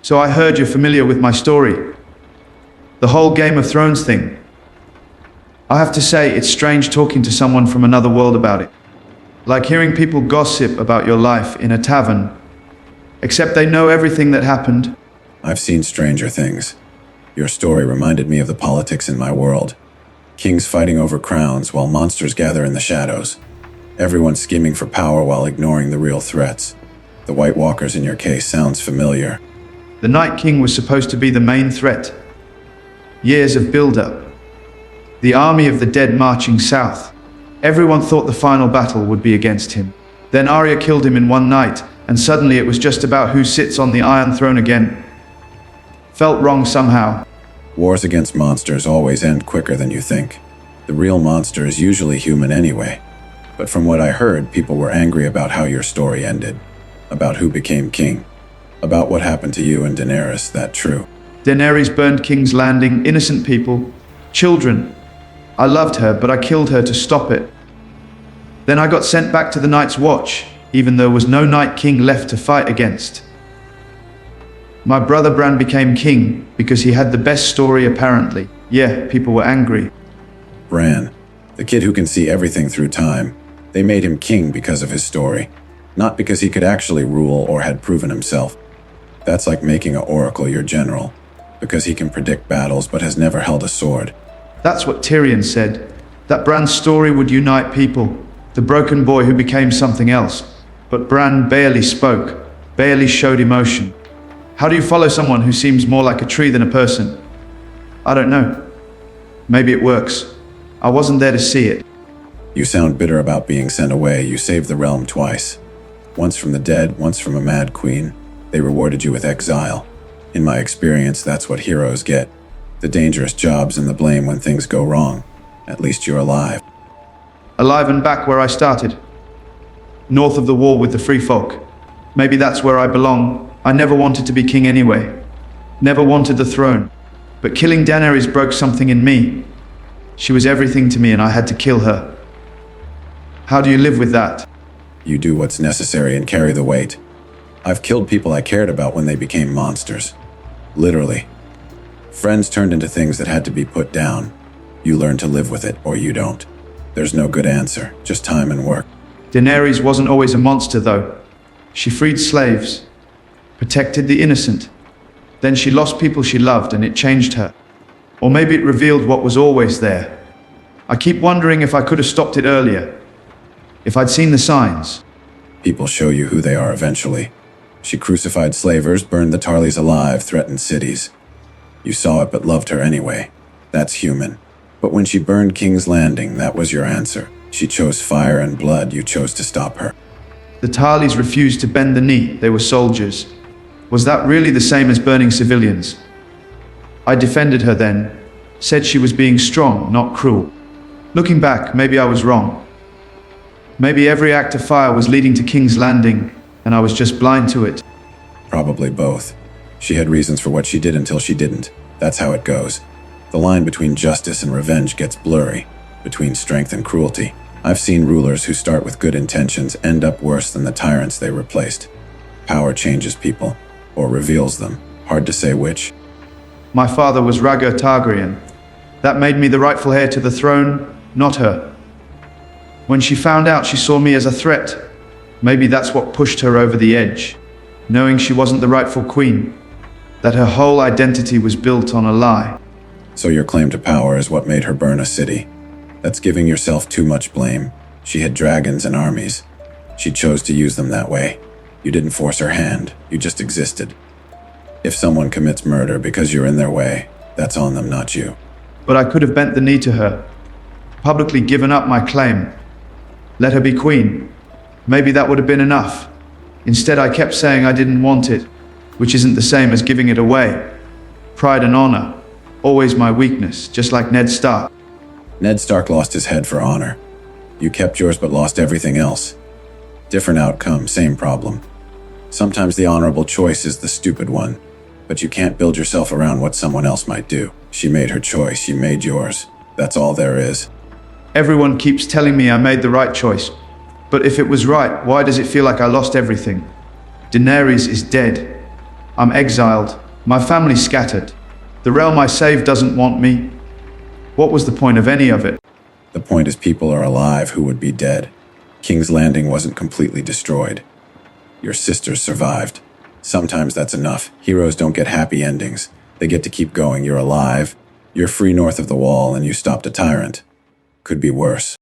So I heard you're familiar with my story. The whole Game of Thrones thing. I have to say, it's strange talking to someone from another world about it. Like hearing people gossip about your life in a tavern. Except they know everything that happened. I've seen stranger things. Your story reminded me of the politics in my world. Kings fighting over crowns while monsters gather in the shadows. Everyone scheming for power while ignoring the real threats. The White Walkers in your case sounds familiar. The Night King was supposed to be the main threat. Years of build-up. The army of the dead marching south. Everyone thought the final battle would be against him. Then Arya killed him in one night, and suddenly it was just about who sits on the Iron Throne again. Felt wrong somehow. Wars against monsters always end quicker than you think. The real monster is usually human anyway. But from what I heard, people were angry about how your story ended. About who became king. About what happened to you and Daenerys, that true? Daenerys burned King's Landing, innocent people, children. I loved her, but I killed her to stop it. Then I got sent back to the Night's Watch, even though there was no Night King left to fight against. My brother Bran became king because he had the best story apparently. Yeah, people were angry. Bran, the kid who can see everything through time. They made him king because of his story, not because he could actually rule or had proven himself. That's like making an oracle your general, because he can predict battles but has never held a sword. That's what Tyrion said, that Bran's story would unite people, the broken boy who became something else. But Bran barely spoke, barely showed emotion. How do you follow someone who seems more like a tree than a person? I don't know. Maybe it works. I wasn't there to see it. You sound bitter about being sent away. You saved the realm twice. Once from the dead, once from a mad queen. They rewarded you with exile. In my experience, that's what heroes get. The dangerous jobs and the blame when things go wrong. At least you're alive. Alive and back where I started. North of the wall with the free folk. Maybe that's where I belong. I never wanted to be king anyway. Never wanted the throne. But killing Daenerys broke something in me. She was everything to me and I had to kill her. How do you live with that? You do what's necessary and carry the weight. I've killed people I cared about when they became monsters. Literally. Friends turned into things that had to be put down. You learn to live with it, or you don't. There's no good answer, just time and work. Daenerys wasn't always a monster, though. She freed slaves, protected the innocent. Then she lost people she loved, and it changed her. Or maybe it revealed what was always there. I keep wondering if I could have stopped it earlier. If I'd seen the signs. People show you who they are eventually. She crucified slavers, burned the Tarleys alive, threatened cities. You saw it but loved her anyway. That's human. But when she burned King's Landing, that was your answer. She chose fire and blood, you chose to stop her. The Tarleys refused to bend the knee, they were soldiers. Was that really the same as burning civilians? I defended her then, said she was being strong, not cruel. Looking back, maybe I was wrong. Maybe every act of fire was leading to King's Landing, and I was just blind to it. Probably both. She had reasons for what she did until she didn't. That's how it goes. The line between justice and revenge gets blurry, between strength and cruelty. I've seen rulers who start with good intentions end up worse than the tyrants they replaced. Power changes people, or reveals them. Hard to say which. My father was Rhaegar Targaryen. That made me the rightful heir to the throne, not her. When she found out, she saw me as a threat. Maybe that's what pushed her over the edge, knowing she wasn't the rightful queen, that her whole identity was built on a lie. So your claim to power is what made her burn a city. That's giving yourself too much blame. She had dragons and armies. She chose to use them that way. You didn't force her hand, you just existed. If someone commits murder because you're in their way, that's on them, not you. But I could have bent the knee to her, publicly given up my claim, let her be queen. Maybe that would have been enough. Instead, I kept saying I didn't want it, which isn't the same as giving it away. Pride and honor, always my weakness, just like Ned Stark. Ned Stark lost his head for honor. You kept yours but lost everything else. Different outcome, same problem. Sometimes the honorable choice is the stupid one, but you can't build yourself around what someone else might do. She made her choice, you made yours. That's all there is. Everyone keeps telling me I made the right choice. But if it was right, why does it feel like I lost everything? Daenerys is dead. I'm exiled. My family scattered. The realm I saved doesn't want me. What was the point of any of it? The point is people are alive who would be dead. King's Landing wasn't completely destroyed. Your sisters survived. Sometimes that's enough. Heroes don't get happy endings. They get to keep going. You're alive. You're free north of the wall, and you stopped a tyrant. Could be worse.